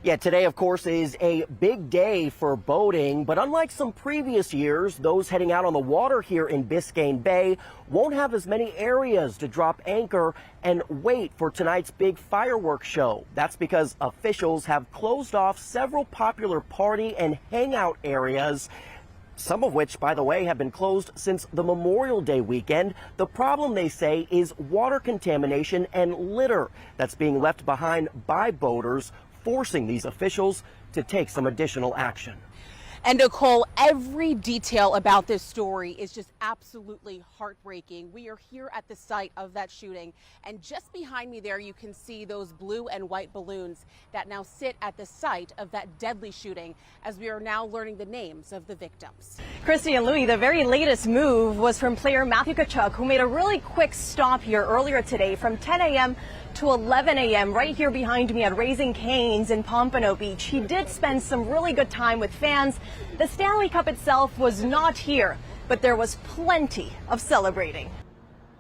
Yeah, today, of course, is a big day for boating, but unlike some previous years, those heading out on the water here in Biscayne Bay won't have as many areas to drop anchor and wait for tonight's big fireworks show. That's because officials have closed off several popular party and hangout areas, some of which, by the way, have been closed since the Memorial Day weekend. The problem, they say, is water contamination and litter that's being left behind by boaters, forcing these officials to take some additional action. And Nicole, every detail about this story is just absolutely heartbreaking. We are here at the site of that shooting, and just behind me there you can see those blue and white balloons that now sit at the site of that deadly shooting, as we are now learning the names of the victims. Christy and Louis, the very latest move was from player Matthew Tkachuk, who made a really quick stop here earlier today from 10 a.m. to 11 a.m. right here behind me at Raising Cane's in Pompano Beach. He did spend some really good time with fans. The Stanley Cup itself was not here, but there was plenty of celebrating.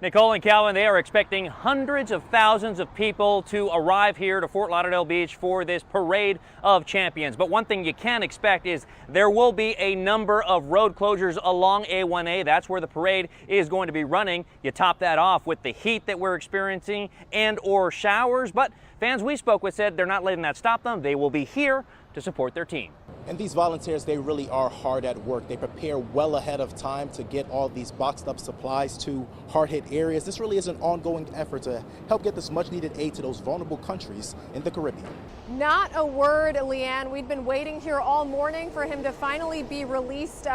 Nicole and Calvin, they are expecting hundreds of thousands of people to arrive here to Fort Lauderdale Beach for this Parade of Champions. But one thing you can expect is there will be a number of road closures along A1A. That's where the parade is going to be running. You top that off with the heat that we're experiencing and or showers. But fans we spoke with said they're not letting that stop them. They will be here to support their team. And these volunteers, they really are hard at work. They prepare well ahead of time to get all these boxed up supplies to hard-hit areas. This really is an ongoing effort to help get this much-needed aid to those vulnerable countries in the Caribbean. Not a word, Leanne. We'd been waiting here all morning for him to finally be released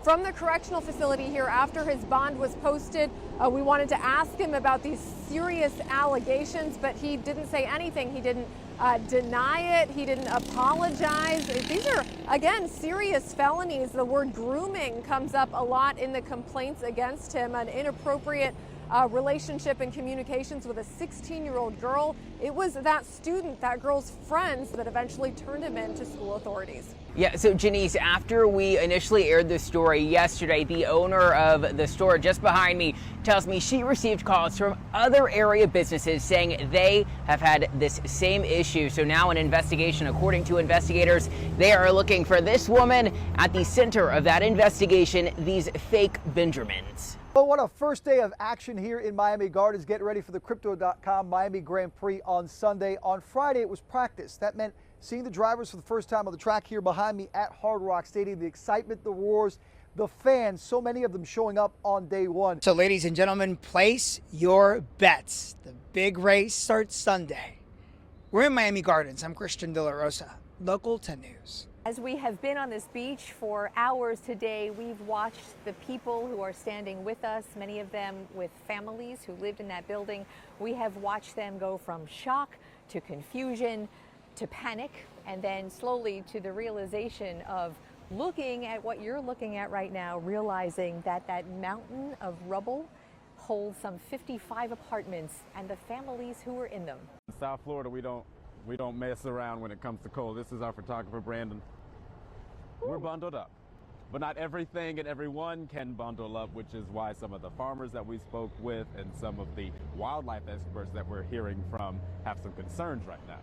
from the correctional facility here after his bond was posted. We wanted to ask him about these serious allegations, but he didn't say anything. He didn't deny it. He didn't apologize. These are, again, serious felonies. The word grooming comes up a lot in the complaints against him, an inappropriate relationship and communications with a 16-year-old girl. It was that student, that girl's friends, that eventually turned him in to school authorities. Yeah, so Janice, after we initially aired this story yesterday, the owner of the store just behind me tells me she received calls from other area businesses saying they have had this same issue. So now an investigation, according to investigators, they are looking for this woman at the center of that investigation, these fake Benjamins. Well, what a first day of action here in Miami Gardens. Get ready for the Crypto.com Miami Grand Prix on Sunday. On Friday, it was practice. That meant seeing the drivers for the first time on the track here behind me at Hard Rock Stadium. The excitement, the roars, the fans, so many of them showing up on day one. So ladies and gentlemen, place your bets. The big race starts Sunday. We're in Miami Gardens. I'm Christian De La Rosa, Local 10 News. As we have been on this beach for hours today, we've watched the people who are standing with us, many of them with families who lived in that building. We have watched them go from shock to confusion to panic, and then slowly to the realization of looking at what you're looking at right now, realizing that that mountain of rubble holds some 55 apartments and the families who were in them. In South Florida, we don't mess around when it comes to cold. This is our photographer, Brandon. We're bundled up, but not everything and everyone can bundle up, which is why some of the farmers that we spoke with and some of the wildlife experts that we're hearing from have some concerns right now.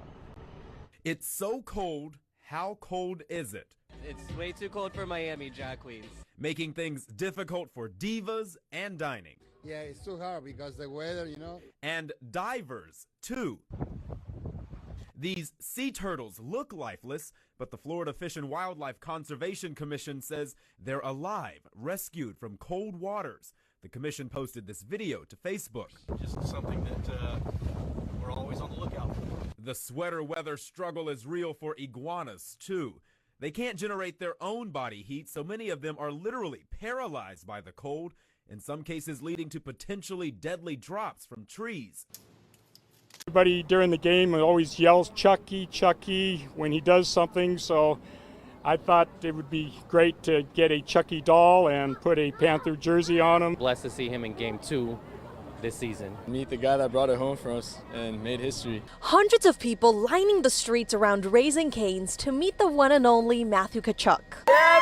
It's so cold. How cold is it? It's way too cold for Miami, Jack Queens. Making things difficult for divas and dining. Yeah, it's too hard because the weather, you know. And divers, too. These sea turtles look lifeless, but the Florida Fish and Wildlife Conservation Commission says they're alive, rescued from cold waters. The commission posted this video to Facebook. Just something that we're always on the lookout for. The sweater weather struggle is real for iguanas, too. They can't generate their own body heat, so many of them are literally paralyzed by the cold, in some cases leading to potentially deadly drops from trees. Everybody during the game always yells Chucky, Chucky when he does something, so I thought it would be great to get a Chucky doll and put a Panther jersey on him. Blessed to see him in game 2 this season. Meet the guy that brought it home for us and made history. Hundreds of people lining the streets around Raising Cane's to meet the one and only Matthew Tkachuk. Yeah,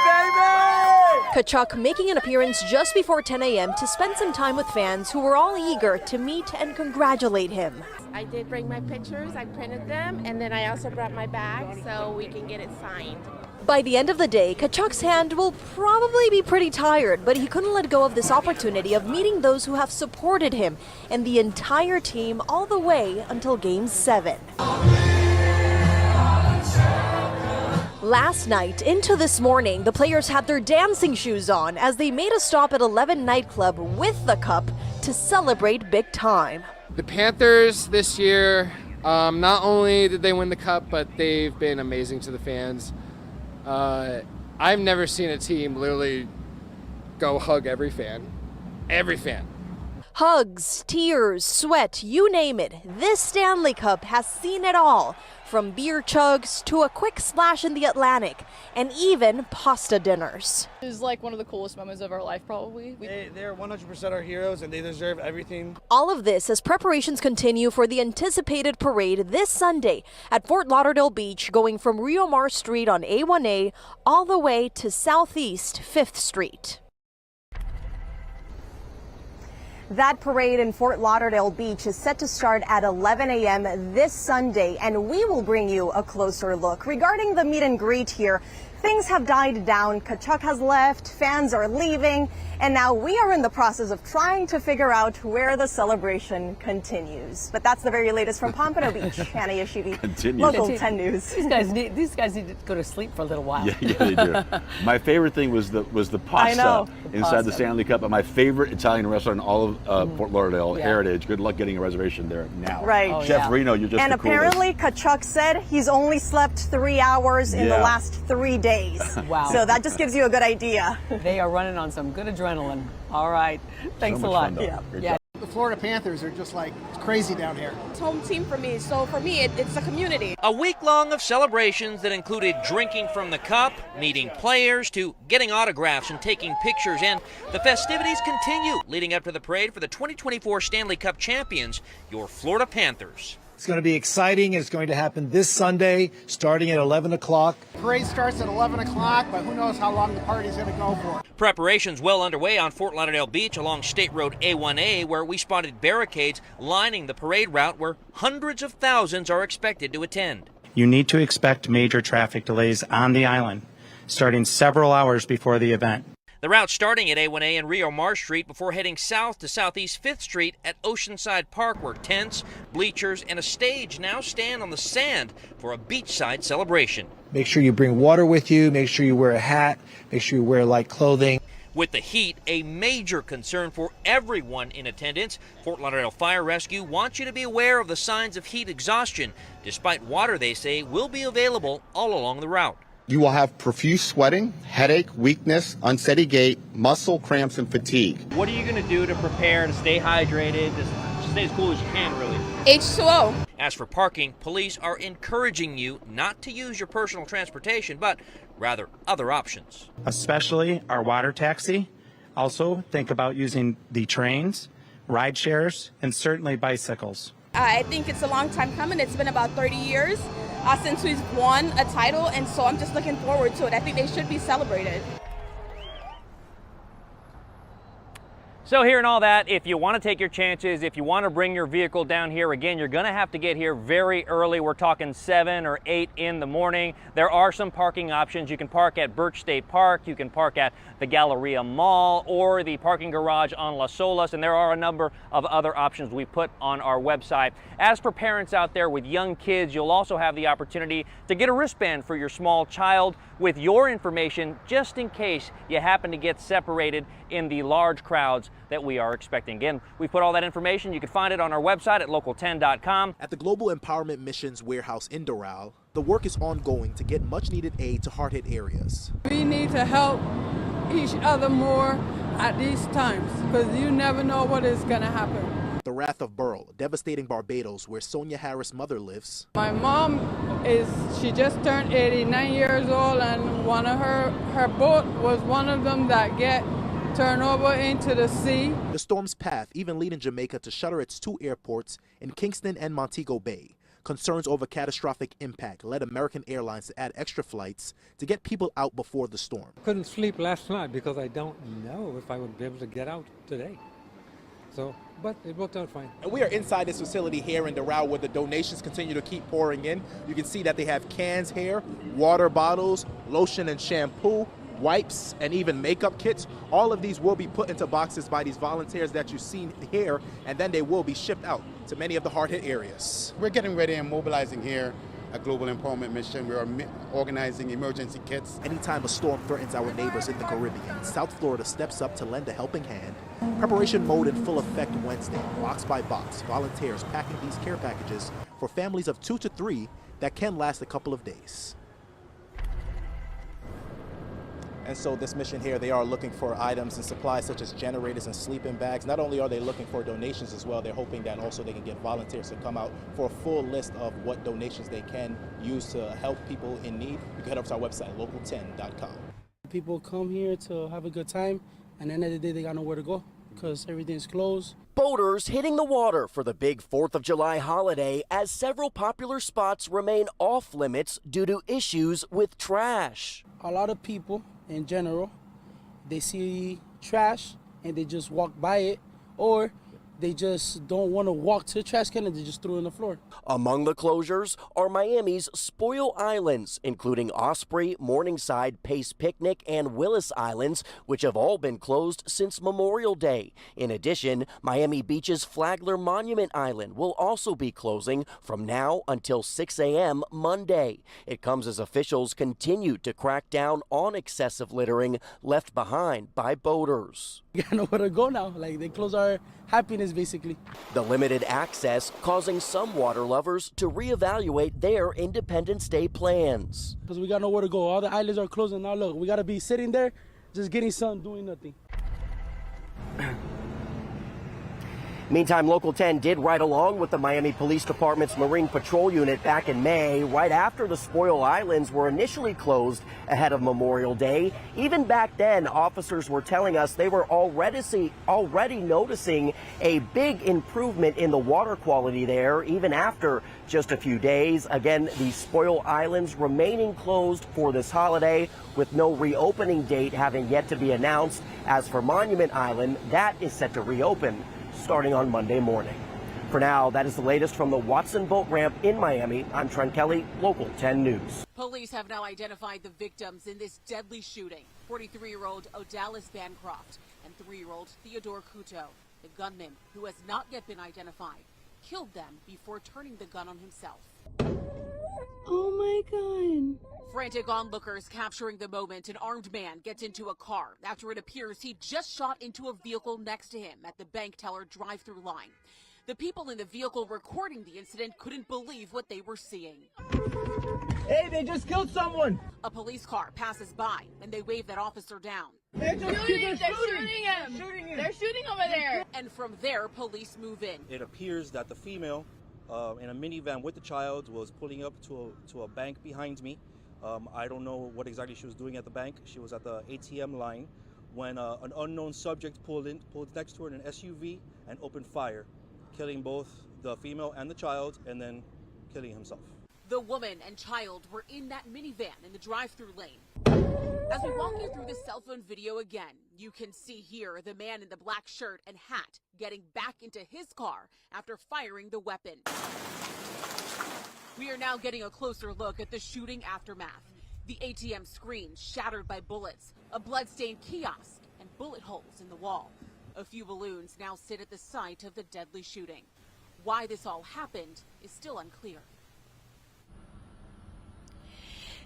baby! Tkachuk making an appearance just before 10 a.m. to spend some time with fans who were all eager to meet and congratulate him. I did bring my pictures, I printed them, and then I also brought my bag so we can get it signed. By the end of the day, Tkachuk's hand will probably be pretty tired, but he couldn't let go of this opportunity of meeting those who have supported him and the entire team all the way until Game 7. Last night into this morning, the players had their dancing shoes on as they made a stop at 11 nightclub with the cup to celebrate big time. The Panthers this year, not only did they win the cup, but they've been amazing to the fans. I've never seen a team literally go hug every fan. Every fan. Hugs, tears, sweat, you name it. This Stanley Cup has seen it all. From beer chugs to a quick splash in the Atlantic, and even pasta dinners. It was like one of the coolest moments of our life, probably. They're 100% our heroes, and they deserve everything. All of this as preparations continue for the anticipated parade this Sunday at Fort Lauderdale Beach, going from Rio Mar Street on A1A all the way to Southeast 5th Street. That parade in Fort Lauderdale Beach is set to start at 11 a.m. this Sunday, and we will bring you a closer look. Regarding the meet and greet here, things have died down. Tkachuk has left, fans are leaving, and now we are in the process of trying to figure out where the celebration continues. But that's the very latest from Pompano Beach. Anna Yashivi, Local 10 News. These guys need to go to sleep for a little while. Yeah, they do. My favorite thing was the pasta inside the Stanley Cup. And my favorite Italian restaurant in all of Fort Lauderdale, Heritage. Good luck getting a reservation there now. Right. Chef Reno, you're just and the coolest. apparently Tkachuk said he's only slept 3 hours in the last 3 days. Wow. So that just gives you a good idea. They are running on some good adrenaline. All right. Thanks a lot. Yeah. The Florida Panthers are just like crazy down here. It's home team for me, so for me it's a community. A week long of celebrations that included drinking from the cup, meeting players, to getting autographs and taking pictures, and the festivities continue leading up to the parade for the 2024 Stanley Cup champions, your Florida Panthers. It's going to be exciting. It's going to happen this Sunday, starting at 11 o'clock. Parade starts at 11 o'clock, but who knows how long the party's going to go for. Preparations well underway on Fort Lauderdale Beach along State Road A1A, where we spotted barricades lining the parade route where hundreds of thousands are expected to attend. You need to expect major traffic delays on the island, starting several hours before the event. The route starting at A1A and Rio Mar Street before heading south to Southeast 5th Street at Oceanside Park, where tents, bleachers, and a stage now stand on the sand for a beachside celebration. Make sure you bring water with you. Make sure you wear a hat. Make sure you wear light clothing. With the heat a major concern for everyone in attendance, Fort Lauderdale Fire Rescue wants you to be aware of the signs of heat exhaustion, despite water they say will be available all along the route. You will have profuse sweating, headache, weakness, unsteady gait, muscle cramps, and fatigue. What are you going to do to prepare to stay hydrated, to stay as cool as you can, really? H2O. As for parking, police are encouraging you not to use your personal transportation, but rather other options. Especially our water taxi. Also, think about using the trains, ride shares, and certainly bicycles. I think it's a long time coming. It's been about 30 years since we've won a title, and so I'm just looking forward to it. I think they should be celebrated. So hearing all that, if you want to take your chances, if you want to bring your vehicle down here, again, you're going to have to get here very early. We're talking 7 or 8 in the morning. There are some parking options. You can park at Birch State Park, you can park at the Galleria Mall or the parking garage on Las Olas, and there are a number of other options we put on our website. As for parents out there with young kids, you'll also have the opportunity to get a wristband for your small child with your information, just in case you happen to get separated in the large crowds that we are expecting. Again, we put all that information. You can find it on our website at local10.com. At the Global Empowerment Missions warehouse in Doral, the work is ongoing to get much needed aid to hard-hit areas. We need to help each other more at these times, because you never know what is going to happen. The Wrath of Burl, devastating Barbados, where Sonia Harris' mother lives. My mom she just turned 89 years old, and one of her boat was one of them that get turn over into the sea. The storm's path even leading Jamaica to shutter its 2 airports in Kingston and Montego Bay. Concerns over catastrophic impact led American Airlines to add extra flights to get people out before the storm. Couldn't sleep last night because I don't know if I would be able to get out today. But it worked out fine. And we are inside this facility here in Doral where the donations continue to keep pouring in. You can see that they have cans here, water bottles, lotion and shampoo, wipes, and even makeup kits. All of these will be put into boxes by these volunteers that you see here, and then they will be shipped out to many of the hard-hit areas. We're getting ready and mobilizing here a global empowerment mission. We are organizing emergency kits. Anytime a storm threatens our neighbors in the Caribbean, South Florida steps up to lend a helping hand. Preparation mode in full effect Wednesday, box by box, volunteers packing these care packages for families of 2 to 3 that can last a couple of days. And so this mission here, they are looking for items and supplies such as generators and sleeping bags. Not only are they looking for donations as well, they're hoping that also they can get volunteers to come out for a full list of what donations they can use to help people in need. You can head over to our website, local10.com. People come here to have a good time, and at the end of the day, they got nowhere to go because everything's closed. Boaters hitting the water for the big 4th of July holiday as several popular spots remain off limits due to issues with trash. A lot of people in general, they see trash and they just walk by it, or they just don't want to walk to the trash can and they just throw it on the floor. Among the closures are Miami's spoil islands, including Osprey, Morningside, Pace Picnic, and Willis Islands, which have all been closed since Memorial Day. In addition, Miami Beach's Flagler Monument Island will also be closing from now until 6 a.m. Monday. It comes as officials continue to crack down on excessive littering left behind by boaters. We got nowhere to go now. Like, they close our happiness, basically. The limited access causing some water lovers to reevaluate their Independence Day plans. Because we got nowhere to go. All the islands are closing now. Look, we got to be sitting there, just getting sun, doing nothing. Meantime, Local 10 did ride along with the Miami Police Department's Marine Patrol Unit back in May, right after the spoil islands were initially closed ahead of Memorial Day. Even back then, officers were telling us they were already noticing a big improvement in the water quality there, even after just a few days. Again, the spoil islands remaining closed for this holiday, with no reopening date having yet to be announced. As for Monument Island, that is set to reopen starting on Monday morning. For now, that is the latest from the Watson Boat Ramp in Miami. I'm Trent Kelly, Local 10 News. Police have now identified the victims in this deadly shooting. 43-year-old Odalis Bancroft and 3-year-old Theodore Couto. The gunman, who has not yet been identified, killed them before turning the gun on himself. Oh my God. Frantic onlookers capturing the moment an armed man gets into a car after it appears he just shot into a vehicle next to him at the bank teller drive-through line. The people in the vehicle recording the incident couldn't believe what they were seeing. Hey, they just killed someone. A police car passes by and they wave that officer down. They're shooting him. They're shooting over there. And from there, police move in. It appears that the female in a minivan with the child was pulling up to a bank behind me. I don't know what exactly she was doing at the bank. She was at the ATM line when an unknown subject pulled next to her in an SUV and opened fire, killing both the female and the child, and then killing himself. The woman and child were in that minivan in the drive-through lane. As we walk you through the cell phone video again, you can see here the man in the black shirt and hat getting back into his car after firing the weapon. We are now getting a closer look at the shooting aftermath. The ATM screen shattered by bullets, a blood-stained kiosk, and bullet holes in the wall. A few balloons now sit at the site of the deadly shooting. Why this all happened is still unclear.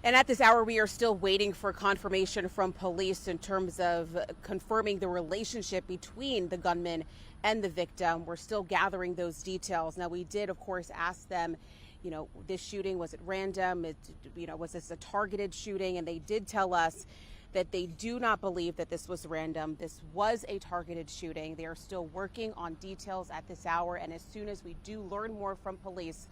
And at this hour, we are still waiting for confirmation from police in terms of confirming the relationship between the gunman and the victim. We're still gathering those details. Now, we did, of course, ask them, you know, this shooting, was it random? Was this a targeted shooting? And they did tell us that they do not believe that this was random. This was a targeted shooting. They are still working on details at this hour. And as soon as we do learn more from police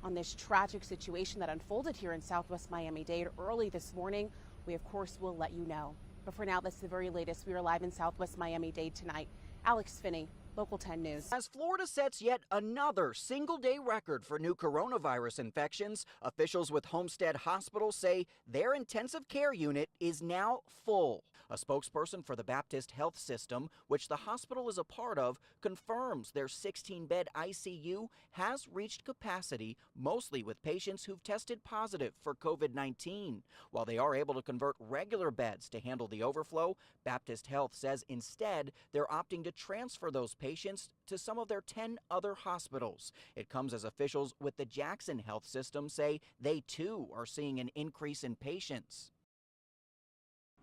on this tragic situation that unfolded here in Southwest Miami-Dade early this morning, we, of course, will let you know. But for now, that's the very latest. We are live in Southwest Miami-Dade tonight. Alex Finney, Local 10 News. As Florida sets yet another single-day record for new coronavirus infections, officials with Homestead Hospital say their intensive care unit is now full. A spokesperson for the Baptist Health System, which the hospital is a part of, confirms their 16-bed ICU has reached capacity, mostly with patients who've tested positive for COVID-19. While they are able to convert regular beds to handle the overflow, Baptist Health says instead they're opting to transfer those patients to some of their 10 other hospitals. It comes as officials with the Jackson Health System say they too are seeing an increase in patients.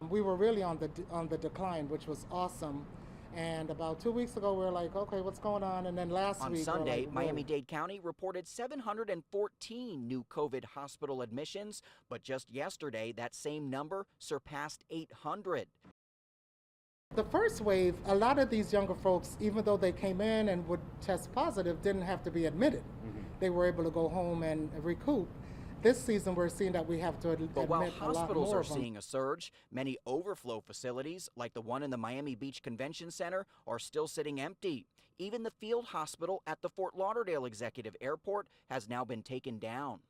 We were really on the decline, which was awesome. And about 2 weeks ago, we were like, okay, what's going on? And then last week, on Sunday, like, Miami-Dade County reported 714 new COVID hospital admissions, but just yesterday, that same number surpassed 800. The first wave, a lot of these younger folks, even though they came in and would test positive, didn't have to be admitted. They were able to go home and recoup. This season, we're seeing that we have to admit But while a lot hospitals more are of them. seeing a surge, many overflow facilities, like the one in the Miami Beach Convention Center, are still sitting empty. Even the field hospital at the Fort Lauderdale Executive Airport has now been taken down.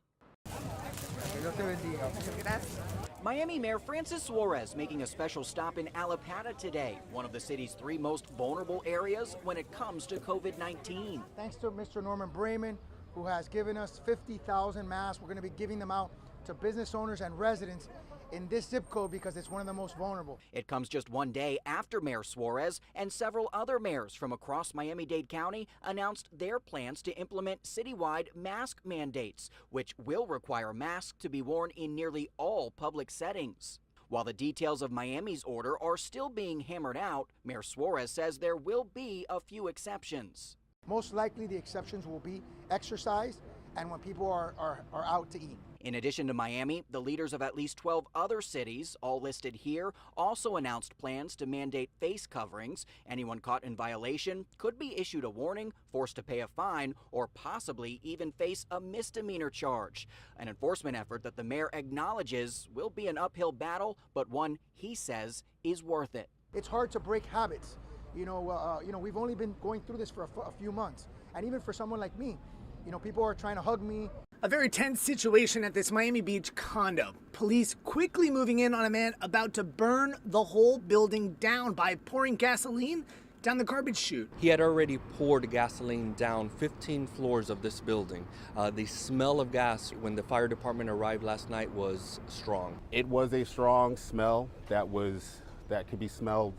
Miami Mayor Francis Suarez making a special stop in Allapattah today, one of the city's 3 most vulnerable areas when it comes to COVID-19. Thanks to Mr. Norman Brayman, who has given us 50,000 masks. We're going to be giving them out to business owners and residents in this zip code because it's one of the most vulnerable. It comes just one day after Mayor Suarez and several other mayors from across Miami-Dade County announced their plans to implement citywide mask mandates, which will require masks to be worn in nearly all public settings. While the details of Miami's order are still being hammered out, Mayor Suarez says there will be a few exceptions. Most likely the exceptions will be exercise and when people are out to eat. In addition to Miami, the leaders of at least 12 other cities, all listed here, also announced plans to mandate face coverings. Anyone caught in violation could be issued a warning, forced to pay a fine, or possibly even face a misdemeanor charge. An enforcement effort that the mayor acknowledges will be an uphill battle, but one he says is worth it. It's hard to break habits. We've only been going through this for a few months. And even for someone like me, people are trying to hug me. A very tense situation at this Miami Beach condo. Police quickly moving in on a man about to burn the whole building down by pouring gasoline down the garbage chute. He had already poured gasoline down 15 floors of this building. The smell of gas when the fire department arrived last night was strong. It was a strong smell that could be smelled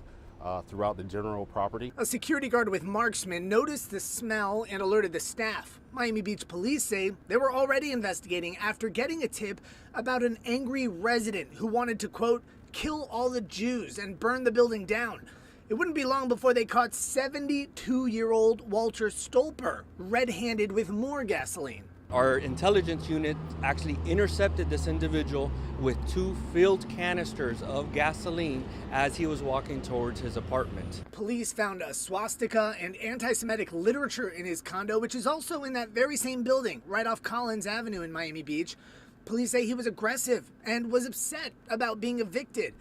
throughout the general property. A security guard with marksman noticed the smell and alerted the staff. Miami Beach police say they were already investigating after getting a tip about an angry resident who wanted to, quote, kill all the Jews and burn the building down. It wouldn't be long before they caught 72-year-old Walter Stolper red-handed with more gasoline. Our intelligence unit actually intercepted this individual with 2 filled canisters of gasoline as he was walking towards his apartment. Police found a swastika and anti-Semitic literature in his condo, which is also in that very same building, right off Collins Avenue in Miami Beach. Police say he was aggressive and was upset about being evicted.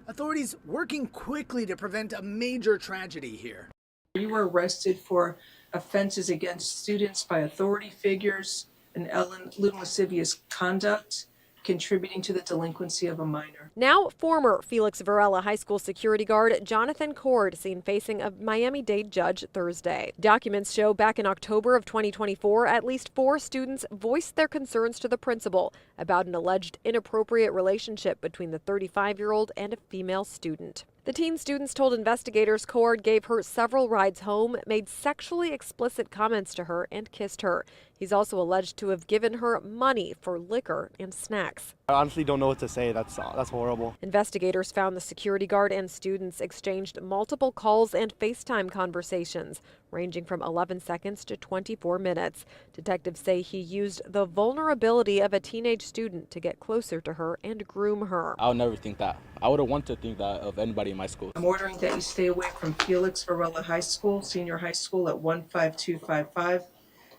Authorities working quickly to prevent a major tragedy here. You were arrested for offenses against students by authority figures and lewd lascivious conduct, contributing to the delinquency of a minor. Now, former Felix Varela High School security guard Jonathan Cord seen facing a Miami-Dade judge Thursday. Documents show back in October of 2024, at least 4 students voiced their concerns to the principal about an alleged inappropriate relationship between the 35-year-old and a female student. The teen students told investigators Cord gave her several rides home, made sexually explicit comments to her, and kissed her. He's also alleged to have given her money for liquor and snacks. I honestly don't know what to say. That's horrible. Investigators found the security guard and students exchanged multiple calls and FaceTime conversations, ranging from 11 seconds to 24 minutes. Detectives say he used the vulnerability of a teenage student to get closer to her and groom her. I would never think that. I would have wanted to think that of anybody in my school. I'm ordering that you stay away from Felix Varela High School, Senior High School at 15255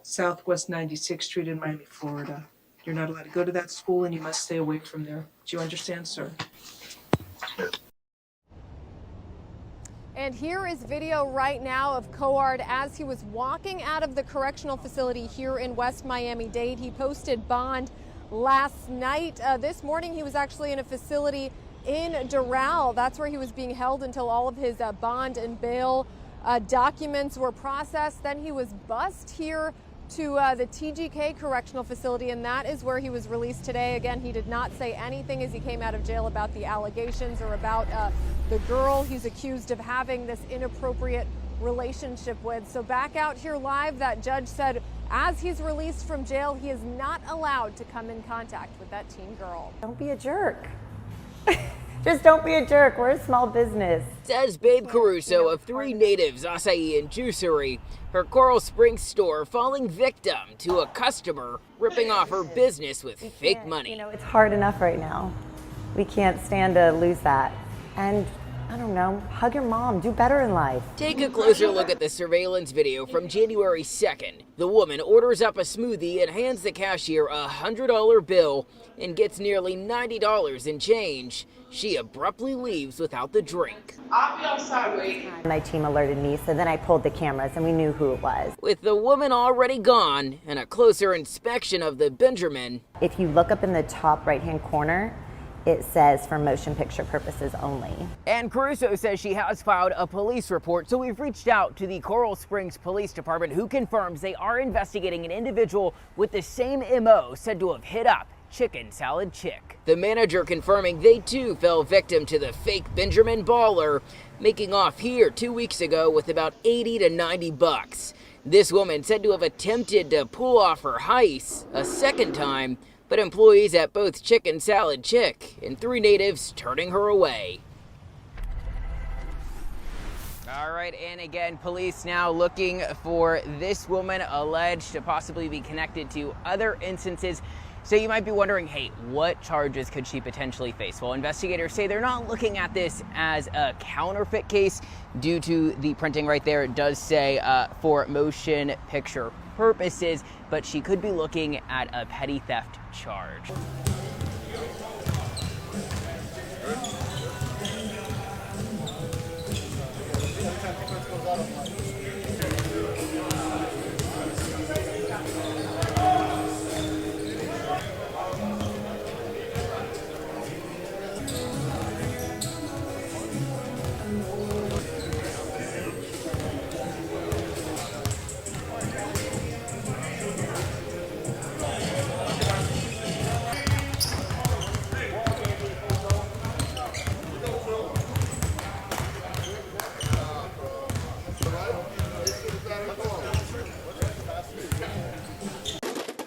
Southwest 96th Street in Miami, Florida. You're not allowed to go to that school and you must stay away from there. Do you understand, sir? And here is video right now of Coard as he was walking out of the correctional facility here in West Miami-Dade. He posted bond last night. This morning he was actually in a facility in Doral. That's where he was being held until all of his bond and bail documents were processed. Then he was bused here to the TGK correctional facility, and that is where he was released today. Again, he did not say anything as he came out of jail about the allegations or about the girl he's accused of having this inappropriate relationship with. So back out here live, that judge said as he's released from jail, he is not allowed to come in contact with that teen girl. Don't be a jerk. Just don't be a jerk. We're a small business. Says Babe Caruso of 3 Natives Acai and Juicery, her Coral Springs store falling victim to a customer ripping off her business with fake money. You know, it's hard enough right now. We can't stand to lose that. And I don't know, hug your mom, do better in life. Take a closer look at the surveillance video from January 2nd. The woman orders up a smoothie and hands the cashier a $100 bill and gets nearly $90 in change. She abruptly leaves without the drink. I'll be outside waiting. My team alerted me, so then I pulled the cameras and we knew who it was. With the woman already gone and a closer inspection of the Benjamin. If you look up in the top right-hand corner, it says for motion picture purposes only. And Caruso says she has filed a police report, so we've reached out to the Coral Springs Police Department, who confirms they are investigating an individual with the same MO said to have hit up Chicken Salad Chick. The manager confirming they too fell victim to the fake Benjamin baller, making off here 2 weeks ago with about 80 to 90 bucks. This woman said to have attempted to pull off her heist a second time, but employees at both Chicken Salad Chick and 3 Natives turning her away. All right, and again, police now looking for this woman alleged to possibly be connected to other instances. So you might be wondering, hey, what charges could she potentially face? Well, investigators say they're not looking at this as a counterfeit case due to the printing right there. It does say for motion picture purposes, but she could be looking at a petty theft charge.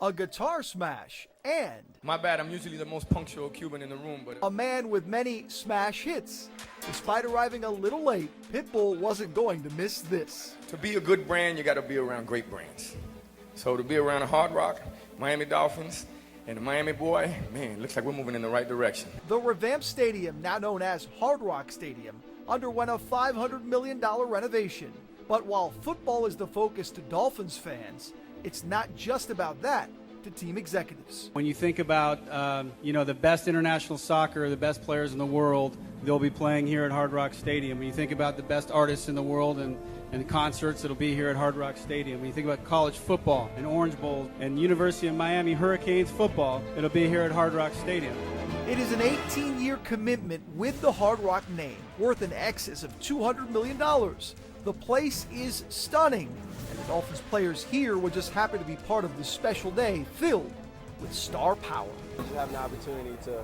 A guitar smash, and my bad, I'm usually the most punctual Cuban in the room, but a man with many smash hits. Despite arriving a little late, Pitbull wasn't going to miss this. To be a good brand, you got to be around great brands. So to be around a Hard Rock, Miami Dolphins, and the Miami boy, man, looks like we're moving in the right direction. The revamped stadium, now known as Hard Rock Stadium, underwent a $500 million renovation. But while football is the focus to Dolphins fans, it's not just about that to team executives. When you think about, the best international soccer, the best players in the world, they'll be playing here at Hard Rock Stadium. When you think about the best artists in the world and concerts, it'll be here at Hard Rock Stadium. When you think about college football and Orange Bowl and University of Miami Hurricanes football, it'll be here at Hard Rock Stadium. It is an 18-year commitment with the Hard Rock name, worth in excess of $200 million. The place is stunning, and the Dolphins players here were just happy to be part of this special day filled with star power. To have an opportunity to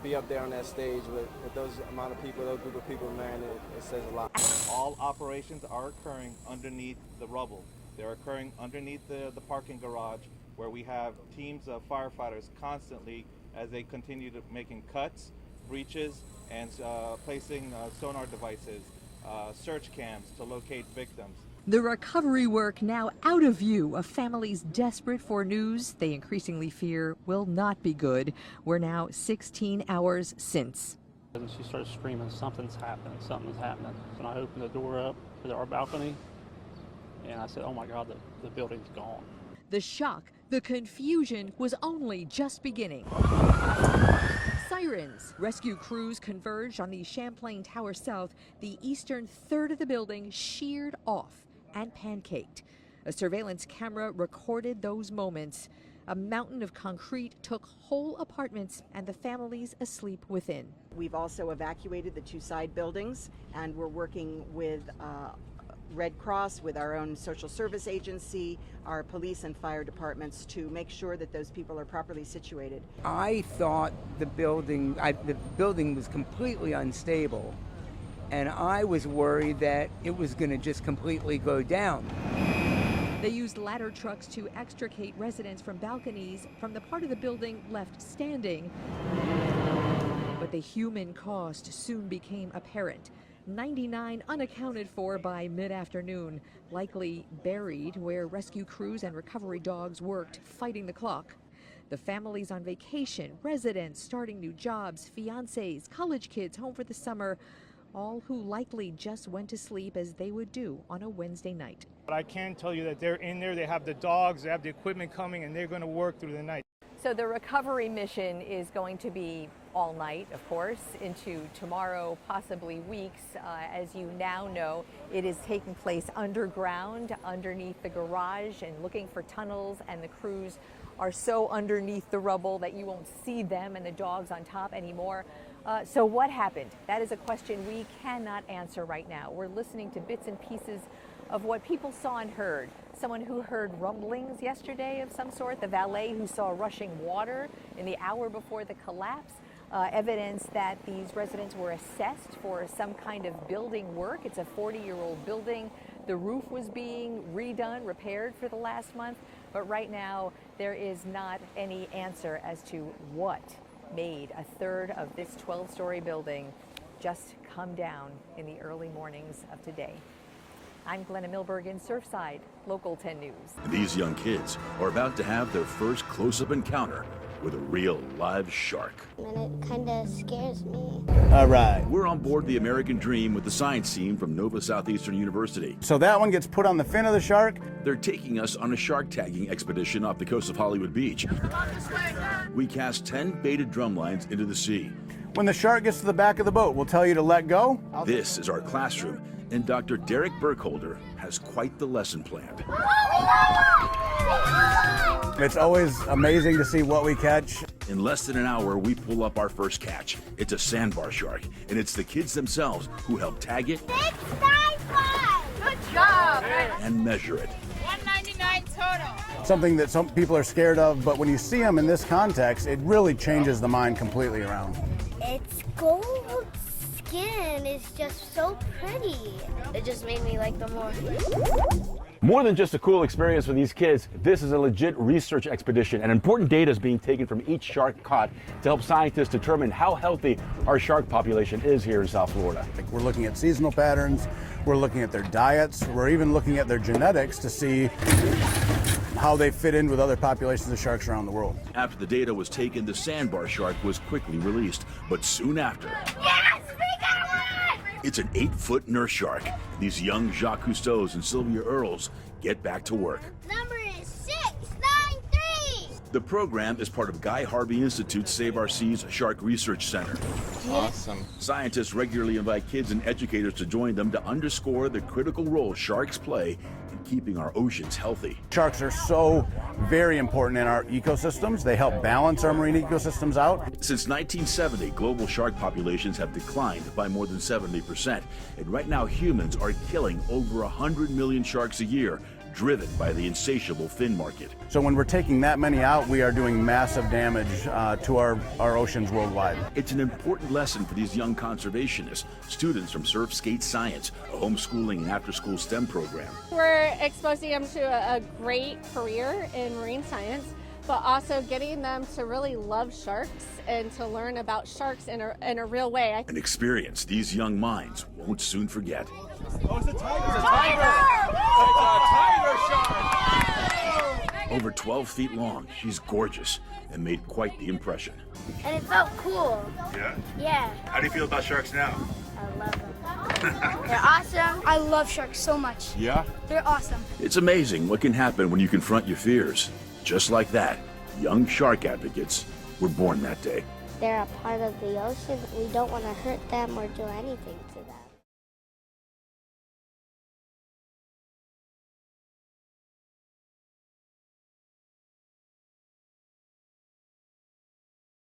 be up there on that stage with those amount of people, those group of people, man, it says a lot. All operations are occurring underneath the rubble. They're occurring underneath the parking garage, where we have teams of firefighters constantly as they continue to making cuts, breaches, and placing sonar devices, search cams to locate victims. The recovery work now out of view of families desperate for news they increasingly fear will not be good. We're now 16 hours since. And she started screaming, something's happening. And I opened the door up to our balcony, and I said, oh my God, the building's gone. The shock, the confusion was only just beginning. sirens. Rescue crews converged on the Champlain Tower South, the eastern third of the building sheared off and pancaked. A surveillance camera recorded those moments. A mountain of concrete took whole apartments and the families asleep within. We've also evacuated the two side buildings, and we're working with Red Cross, with our own social service agency, our police and fire departments to make sure that those people are properly situated. I thought the building was completely unstable, and I was worried that it was going to just completely go down. They used ladder trucks to extricate residents from balconies from the part of the building left standing. But the human cost soon became apparent. 99 unaccounted for by mid-afternoon, likely buried where rescue crews and recovery dogs worked, fighting the clock. The families on vacation, residents starting new jobs, fiancés, college kids home for the summer, all who likely just went to sleep as they would do on a Wednesday night. But I can tell you that they're in there, they have the dogs, they have the equipment coming, and they're going to work through the night. So the recovery mission is going to be all night, of course, into tomorrow, possibly weeks. As you now know, it is taking place underground, underneath the garage, and looking for tunnels, and the crews are so underneath the rubble that you won't see them and the dogs on top anymore. So what happened? That is a question we cannot answer right now. We're listening to bits and pieces of what people saw and heard. Someone who heard rumblings yesterday of some sort, the valet who saw rushing water in the hour before the collapse, evidence that these residents were assessed for some kind of building work. It's a 40-year-old building. The roof was being redone, repaired for the last month, but right now there is not any answer as to what made a third of this 12-story building just come down in the early mornings of today. I'm Glenna Milberg in Surfside, Local 10 News. These young kids are about to have their first close-up encounter with a real live shark. And it kind of scares me. All right. We're on board the American Dream with the science team from Nova Southeastern University. So that one gets put on the fin of the shark? They're taking us on a shark tagging expedition off the coast of Hollywood Beach. We cast 10 baited drum lines into the sea. When the shark gets to the back of the boat, we'll tell you to let go. This is our classroom, and Dr. Derek Burkholder has quite the lesson planned. It's always amazing to see what we catch. In less than an hour, we pull up our first catch. It's a sandbar shark, and it's the kids themselves who help tag it. 695! Good job! And measure it. 199 total. Something that some people are scared of, but when you see them in this context, it really changes the mind completely around. Its gold skin is just so pretty. It just made me like them more. More than just a cool experience for these kids, this is a legit research expedition, and important data is being taken from each shark caught to help scientists determine how healthy our shark population is here in South Florida. We're looking at seasonal patterns, we're looking at their diets, we're even looking at their genetics to see how they fit in with other populations of sharks around the world. After the data was taken, the sandbar shark was quickly released, but soon after, Yes, we got one! it's an 8-foot nurse shark. These young Jacques Cousteaus and Sylvia Earls get back to work. Number is 693! The program is part of Guy Harvey Institute's Save Our Seas Shark Research Center. Awesome. Scientists regularly invite kids and educators to join them to underscore the critical role sharks play in keeping our oceans healthy. Sharks are so very important in our ecosystems. They help balance our marine ecosystems out. Since 1970, global shark populations have declined by more than 70%. And right now, humans are killing over 100 million sharks a year, driven by the insatiable fin market. So when we're taking that many out, we are doing massive damage to our oceans worldwide. It's an important lesson for these young conservationists, students from Surf Skate Science, a homeschooling and after-school STEM program. We're exposing them to a great career in marine science, but also getting them to really love sharks and to learn about sharks in a real way. An experience these young minds won't soon forget. Oh, it's a tiger! It's a tiger! It's a tiger shark! Over 12 feet long, she's gorgeous and made quite the impression. And it felt cool. Yeah? Yeah. How do you feel about sharks now? I love them. They're awesome. I love sharks so much. Yeah? They're awesome. It's amazing what can happen when you confront your fears. Just like that, young shark advocates were born that day. they're a part of the ocean. We don't want to hurt them or do anything to them.